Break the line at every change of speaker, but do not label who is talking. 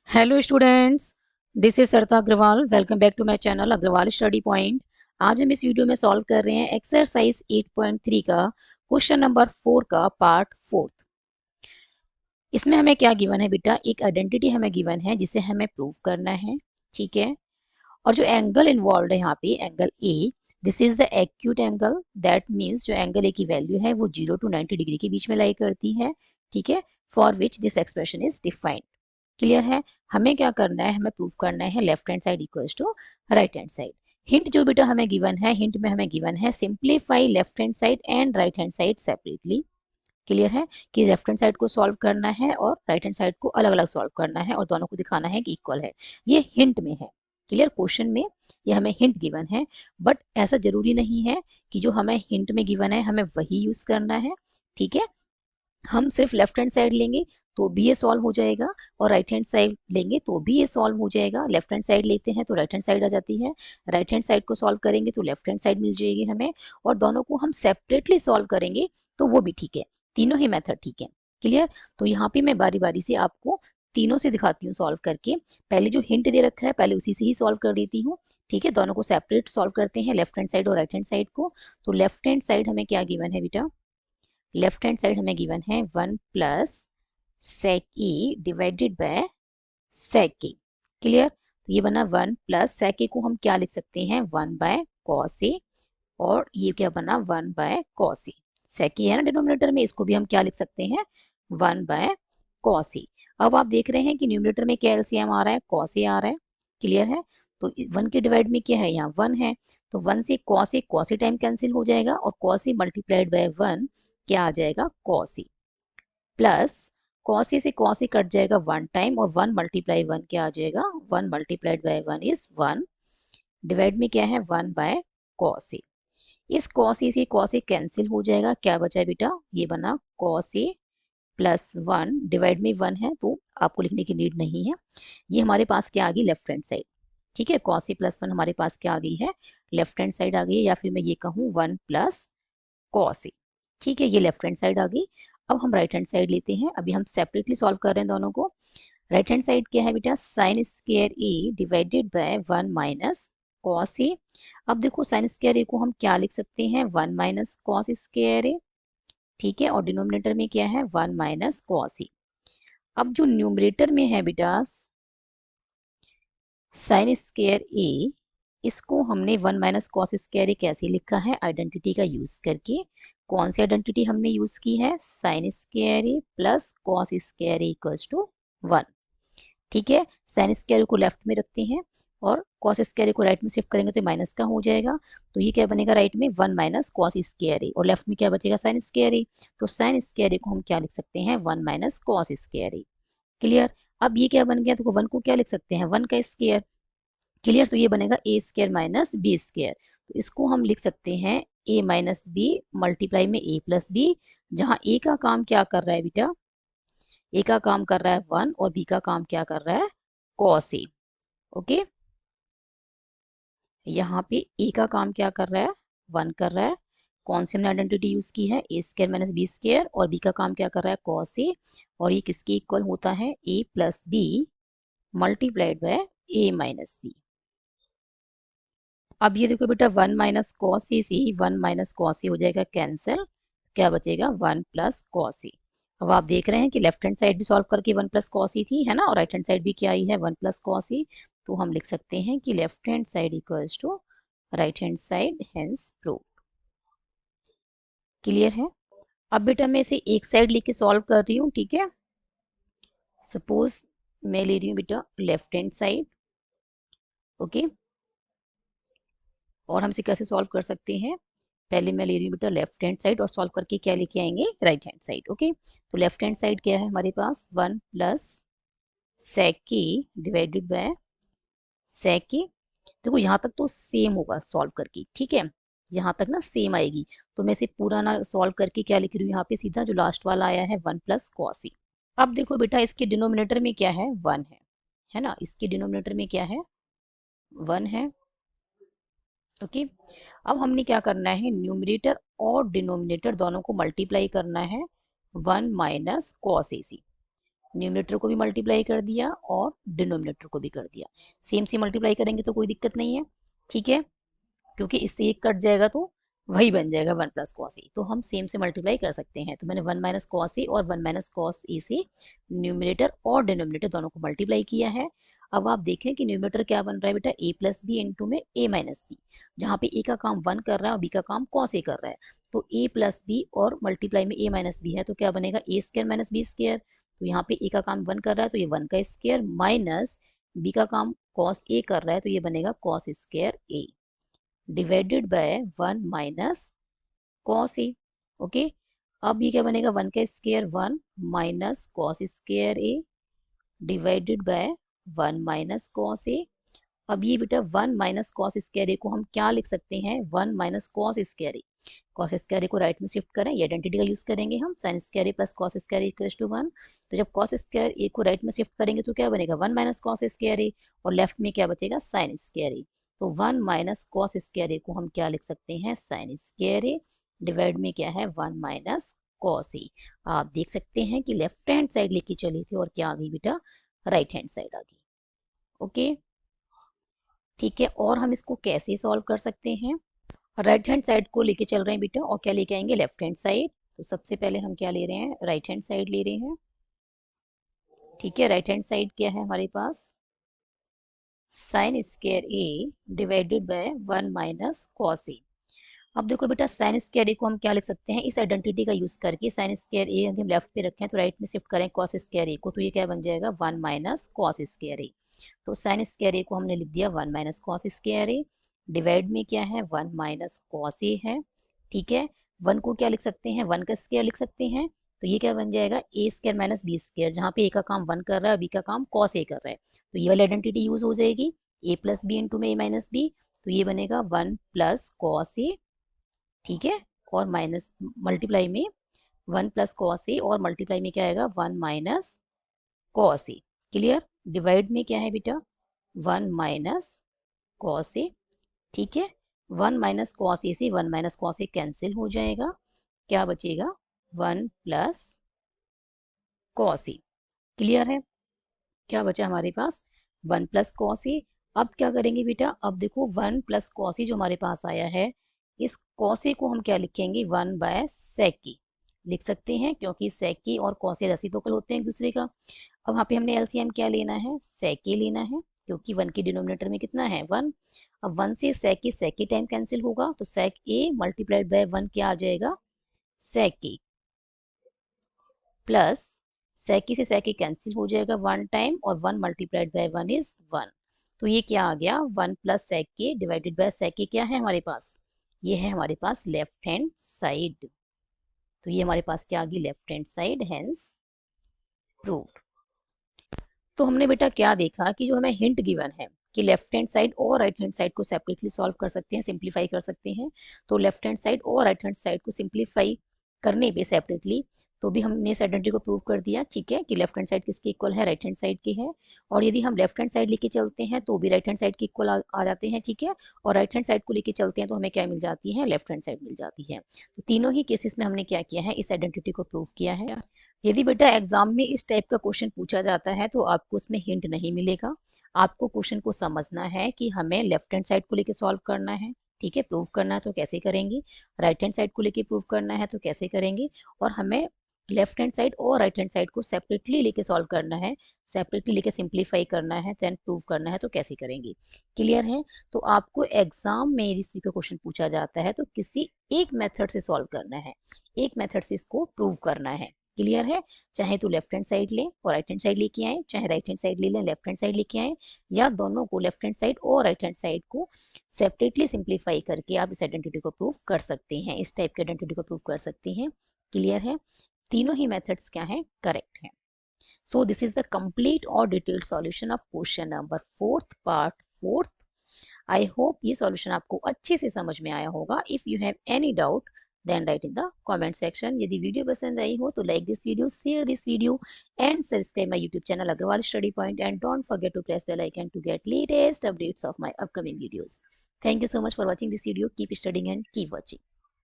Hello students, this is Sarita Agarwal. Welcome back to my channel Agarwal study Point. आज हम इस video में सॉल्व कर रहे हैं एक्सरसाइज 8.3 का क्वेश्चन नंबर 4 का पार्ट 4। इसमें हमें क्या गिवन है बेटा? एक आइडेंटिटी हमें गिवन है जिसे हमें प्रूव करना है, ठीक है। और जो एंगल इन्वॉल्व है यहाँ पे, angle A, this is the acute angle. That means जो एंगल ए की वैल्यू है वो 0 टू 90 डिग्री के बीच में लाई करती है, ठीक है। For which this expression is defined. Clear है? हमें क्या करना है, हमें प्रूव करना है left hand side equals to right hand side. Hint जो बेटा हमें गिवन है, हिंट में हमें गिवन है simplify left hand side and right hand side separately. Clear है कि लेफ्ट हैंड साइड को सॉल्व करना है और राइट हैंड साइड को अलग अलग सॉल्व करना है और दोनों को दिखाना है कि इक्वल है। ये हिंट में है। क्लियर? क्वेश्चन में ये हमें हिंट गिवन है, बट ऐसा जरूरी नहीं है कि जो हमें हिंट में गिवन है हमें वही यूज करना है, ठीक है। हम सिर्फ लेफ्ट हैंड साइड लेंगे तो भी ये सॉल्व हो जाएगा और राइट हैंड साइड लेंगे तो भी ये सॉल्व हो जाएगा। लेफ्ट हैंड साइड लेते हैं तो राइट हैंड साइड आ जाती है, राइट हैंड साइड को सॉल्व करेंगे तो लेफ्ट हैंड साइड मिल जाएगी हमें, और दोनों को हम सेपरेटली सॉल्व करेंगे तो वो भी ठीक है। तीनों ही मेथड ठीक है। क्लियर? तो यहाँ पे मैं बारी बारी से आपको तीनों से दिखाती हूँ सॉल्व करके। पहले जो हिंट दे रखा है पहले उसी से ही सॉल्व कर देती हूँ, ठीक है। दोनों को सेपरेट सॉल्व करते हैं, लेफ्ट हैंड साइड और राइट हैंड साइड को। तो लेफ्ट हैंड साइड हमें क्या गिवन है बेटा? लेफ्ट हैंड साइड हमें गिवन है 1 plus sec E divided by sec A. Clear? तो ये बना 1 प्लस सेक ए को हम क्या लिख सकते हैं? 1 बाय कॉस ए। और ये क्या बना? 1 बाय कॉस ए। सेक ए है ना डिनोमिनेटर में, इसको भी हम क्या लिख सकते हैं? 1 बाय कॉस ए। अब आप देख रहे हैं कि न्यूमिनेटर में क्या एलसीएम आ रहा है? कॉस ए आ रहा है। क्लियर है? तो 1 के डिवाइड में क्या है? यहाँ 1 है, तो 1 से कॉस ए टाइम कैंसिल हो जाएगा और कॉस ए मल्टीप्लाइड बाय 1 क्या आ जाएगा? Cos A. Plus cos A से कॉस ए कट जाएगा 1 टाइम और 1 मल्टीप्लाई 1 क्या आ जाएगा? 1 मल्टीप्लाइड बाय 1 इज 1। डिवाइड में क्या है? 1 बाय कॉस ए। इस कॉस ए से कॉस ए कैंसिल हो जाएगा, क्या बचा है बेटा? ये बना कॉस ए प्लस 1। डिवाइड में 1 है तो आपको लिखने की नीड नहीं है। ये हमारे पास क्या आ गई? लेफ्ट हैंड साइड, ठीक है। कॉस ए प्लस 1 हमारे पास क्या आ गई है? लेफ्ट हैंड साइड आ गई है, या फिर मैं ये कहूँ 1 प्लस कॉस ए, ठीक है। ये लेफ्ट हैंड साइड आ गई। अब हम राइट हैंड साइड लेते हैं। अभी हम सेपरेटली सॉल्व कर रहे हैं दोनों को। राइट हैंड साइड क्या है बेटा? Sine square A divided by 1 minus cos A. अब देखो साइन स्क्वायर ए को हम क्या लिख सकते हैं? 1 माइनस कॉस स्क्वायर ए, ठीक है। और डिनोमिनेटर में क्या है? 1 माइनस कॉस ए। अब जो न्यूमरेटर में है बेटा साइन स्क्वायर ए, इसको हमने 1 माइनस कॉस स्क्वायर ए कैसे लिखा है? आइडेंटिटी का यूज करके। कौन सी आइडेंटिटी हमने यूज की है? Sine square A plus cos square A equals to 1, ठीक है। साइन स्क्वायर को लेफ्ट में रखते हैं और कॉस स्क्वायर को राइट में शिफ्ट करेंगे तो माइनस का हो जाएगा। तो ये क्या बनेगा? राइट में 1 माइनस कॉस स्क्वायर ए और लेफ्ट में क्या बचेगा? साइन स्क्वायर ए। तो साइन स्क्वायर ए को हम क्या लिख सकते हैं? 1 माइनस कॉस स्क्वायर ए। क्लियर? अब ये क्या बन गया? तो 1 को क्या लिख सकते हैं? 1 का स्क्वायर। क्लियर? तो ये बनेगा ए स्क्वायर माइनस बी स्क्वायर। तो इसको हम लिख सकते हैं ए माइनस बी मल्टीप्लाई में ए प्लस बी, जहां ए का काम क्या कर रहा है बेटा? ए का काम कर रहा है 1 और बी का काम क्या कर रहा है? Cos A. ओके, यहाँ पे ए का काम क्या कर रहा है? 1 कर रहा है। कौन सी हमने आइडेंटिटी यूज की है? A square minus B square. और बी का काम क्या कर रहा है? Cos A. और ये किसके इक्वल होता है? A plus B multiplied by A minus B. अब ये देखो बेटा 1 माइनस कॉस ए से 1 माइनस कॉस ए हो जाएगा कैंसिल, क्या बचेगा? 1 प्लस कॉस ए। अब आप देख रहे हैं कि लेफ्ट हैंड साइड भी सॉल्व करके 1 प्लस कॉस ई थी, है ना, और राइट हैंड साइड भी क्या आई है? 1 प्लस कॉस ई। तो हम लिख सकते हैं कि left hand side equals to right hand side, hence prove. Clear है? अब बेटा मैं इसे एक साइड लेके सॉल्व कर रही हूँ, ठीक है। सपोज मैं ले रही हूँ बेटा लेफ्ट हैंड साइड, ओके। और हम इसे कैसे सॉल्व कर सकते हैं? पहले मैं ले रही हूँ बेटा लेफ्ट हैंड साइड और सॉल्व करके क्या लेके आएंगे? Right hand side, okay. तो लेफ्ट हैंड साइड क्या है हमारे पास? 1 plus sec A divided by sec A. देखो यहाँ तक तो सेम होगा सॉल्व करके, ठीक है। यहाँ तक ना सेम आएगी। तो मैं इसे पूरा ना सॉल्व करके क्या लिख रही हूँ यहाँ पे? सीधा जो लास्ट वाला आया है 1 प्लस कॉस ए। अब देखो बेटा इसके डिनोमिनेटर में क्या है? 1 है ना। इसके डिनोमिनेटर में क्या है? 1 है, ओके। अब हमने क्या करना है? न्यूमरेटर और डिनोमिनेटर दोनों को मल्टीप्लाई करना है 1 माइनस कॉस ए सी। न्यूमरेटर को भी मल्टीप्लाई कर दिया और डिनोमिनेटर को भी कर दिया। सेम से मल्टीप्लाई करेंगे तो कोई दिक्कत नहीं है, ठीक है, क्योंकि इससे एक कट जाएगा तो वही बन जाएगा 1 प्लस कॉस ए, तो हम सेम से मल्टीप्लाई कर सकते हैं। तो मैंने 1 माइनस कॉस ए और 1 माइनस कॉस ए से न्यूमिनेटर और डिनोमिनेटर दोनों को मल्टीप्लाई किया है। अब आप देखें कि न्यूमिनेटर क्या बन रहा है बेटा, ए प्लस बी इंटू में ए माइनस बी, जहाँ पे ए का काम 1 कर रहा है और बी का काम कॉस ए कर रहा है, तो ए प्लस बी और मल्टीप्लाई में ए माइनस बी है तो क्या बनेगा, ए स्क्र माइनस बी स्क्र। तो यहाँ पे ए का काम 1 कर रहा है तो ये 1 का स्क्र माइनस बी का काम कॉस ए कर रहा है तो ये बनेगा cos square A divided by 1 minus cos A. Okay, अब ये क्या बनेगा, 1 का square 1 minus cos square A divided by 1 minus cos A. अब ये बेटा 1 माइनस कॉस स्क्वायर ए को हम क्या लिख सकते हैं, 1 माइनस कॉस स्क्वायर ए। कॉस स्क्वायर ए को राइट में शिफ्ट करें, ये आइडेंटिटी का यूज करेंगे हम, sine square A plus cos square A equals to 1। तो जब कॉस स्क्वायर ए को राइट में शिफ्ट करेंगे तो क्या बनेगा, 1 माइनस कॉस स्क्वायर ए, और लेफ्ट में क्या बचेगा, साइन स्क्वायर ए। तो 1 माइनस कॉस स्क्वायर ए को हम क्या लिख सकते हैं, साइन स्क्वायर ए डिवाइड में क्या है, 1 माइनस कॉस ए। आप देख सकते हैं कि लेफ्ट हैंड साइड लेके चली थी और क्या आ गई बेटा, राइट हैंड साइड आ गई। ओके, ठीक है, और हम इसको कैसे सॉल्व कर सकते हैं, राइट हैंड साइड को लेके चल रहे हैं बेटा और क्या लेके आएंगे, लेफ्ट हैंड साइड। तो सबसे पहले हम क्या ले रहे हैं, राइट हैंड साइड ले रहे हैं, ठीक है। राइट हैंड साइड क्या है हमारे पास, sine square A divided by 1 minus cos A. अब देखो बेटा साइन स्क्वायर ए को हम क्या लिख सकते हैं, इस आइडेंटिटी का यूज करके, साइन स्क्वायर ए यदि हम लेफ्ट पे रखें तो राइट में शिफ्ट करें कॉस स्क्वायर ए को, तो ये क्या बन जाएगा, 1 माइनस कॉस स्क्वायर ए। तो साइन स्क्वायर ए को हमने लिख दिया 1 माइनस कॉस स्क्वायर ए, डिवाइड में क्या है, 1 माइनस कॉस ए है, ठीक है। 1 को क्या लिख सकते हैं, 1 का स्क्वायर लिख सकते हैं, तो ये क्या बन जाएगा, ए स्क्वायर माइनस बी स्क्वायर, जहाँ पे ए का काम 1 कर रहा है, बी का काम कॉस ए कर रहा है, तो ये वाली आइडेंटिटी यूज हो जाएगी, ए प्लस बी इंटू में ए माइनस बी, तो ये बनेगा 1 प्लस कॉस ए, ठीक है, और माइनस मल्टीप्लाई में 1 प्लस कॉस ए और मल्टीप्लाई में क्या आएगा, 1 माइनस कॉस ए। क्लियर, डिवाइड में क्या है बेटा, 1 माइनस कॉस ए, ठीक है। 1 माइनस कॉस ए से 1 माइनस कॉस ए कैंसिल हो जाएगा, क्या बचेगा, 1 प्लस कॉस ए। क्लियर है, क्या बचा हमारे पास, 1 प्लस कॉस ए। अब क्या करेंगे बेटा, अब देखो 1 प्लस कॉस ए जो हमारे पास आया है, इस कॉस ए को हम क्या लिखेंगे, 1 बाय सेक ए लिख सकते हैं, क्योंकि सेक ए और कॉस ए रेसिप्रोकल होते हैं एक दूसरे का। अब वहाँ पे हमने एलसीएम क्या लेना है, सेक ए लेना है, क्योंकि 1 के डिनोमिनेटर में कितना है, 1। अब 1 से सेक ए टाइम कैंसिल होगा, तो सेक ए मल्टीप्लाइड बाय 1 क्या आ जाएगा, सेक ए, प्लस सेक ए से सेक ए कैंसिल हो जाएगा 1 टाइम, और 1 मल्टीप्लाइड बाय 1 इज 1। तो ये क्या आ गया, 1 plus sec A divided by sec A क्या है हमारे पास, ये है हमारे पास लेफ्ट हैंड साइड। तो ये हमारे पास क्या आ गई, left hand side, hence proved. तो हमने बेटा क्या देखा कि जो हमें हिंट गिवन है कि लेफ्ट हैंड साइड और राइट हैंड साइड को सेपरेटली सॉल्व कर सकते हैं, सिंप्लीफाई कर सकते हैं। तो लेफ्ट हैंड साइड और राइट हैंड साइड को सिंप्लीफाई करने पे सेपरेटली, तो भी हमने इस आइडेंटिटी को प्रूव कर दिया, ठीक है, कि लेफ्ट हैंड साइड किसके इक्वल है, राइट हैंड साइड के है। और यदि हम लेफ्ट हैंड साइड लेके चलते हैं तो भी राइट हैंड साइड के इक्वल आ जाते हैं, ठीक है। और राइट हैंड साइड को लेके चलते हैं तो हमें क्या मिल जाती है, लेफ्ट हैंड साइड मिल जाती है। तो तीनों ही केसेस में हमने क्या किया है, इस आइडेंटिटी को प्रूव किया है। यदि बेटा एग्जाम में इस टाइप का क्वेश्चन पूछा जाता है तो आपको उसमें हिंट नहीं मिलेगा, आपको क्वेश्चन को समझना है कि हमें लेफ्ट हैंड साइड को लेके सॉल्व करना है, ठीक है, प्रूव करना है तो कैसे करेंगे, राइट हैंड साइड को लेके प्रूव करना है तो कैसे करेंगे, और हमें लेफ्ट हैंड साइड और राइट हैंड साइड को सेपरेटली लेके सॉल्व करना है, सेपरेटली लेके सिंप्लीफाई करना है, देन प्रूव करना है तो कैसे करेंगे। क्लियर है, तो आपको एग्जाम में यदि इसी पे क्वेश्चन पूछा जाता है तो किसी एक मेथड से सॉल्व करना है, एक मेथड से इसको प्रूव करना है। क्लियर है, चाहे तो लेफ्ट हैंड साइड लें और राइट हैंड साइड लेके आए, चाहे राइट हैंड साइड ले लें लेफ्ट हैंड साइड लेके आए, या दोनों को लेफ्ट हैंड साइड और राइट हैंड साइड को सेपरेटली सिंप्लीफाई करके आप इस आइडेंटिटी को प्रूव कर सकते हैं, इस टाइप के आइडेंटिटी को प्रूव कर सकते हैं। क्लियर है, तीनों ही मेथड्स क्या हैं, करेक्ट हैं। So this is the complete और detailed solution of question number 4th part 4th। I hope ये सॉल्यूशन आपको अच्छे से समझ में आया होगा। If you have any doubt then write in the comment section। यदि वीडियो पसंद आई हो तो like this video, share this video and subscribe my YouTube channel Agarwal study point, and don't forget to press bell icon to get latest updates of my upcoming videos. Thank you so much for watching this video. Keep studying and keep watching.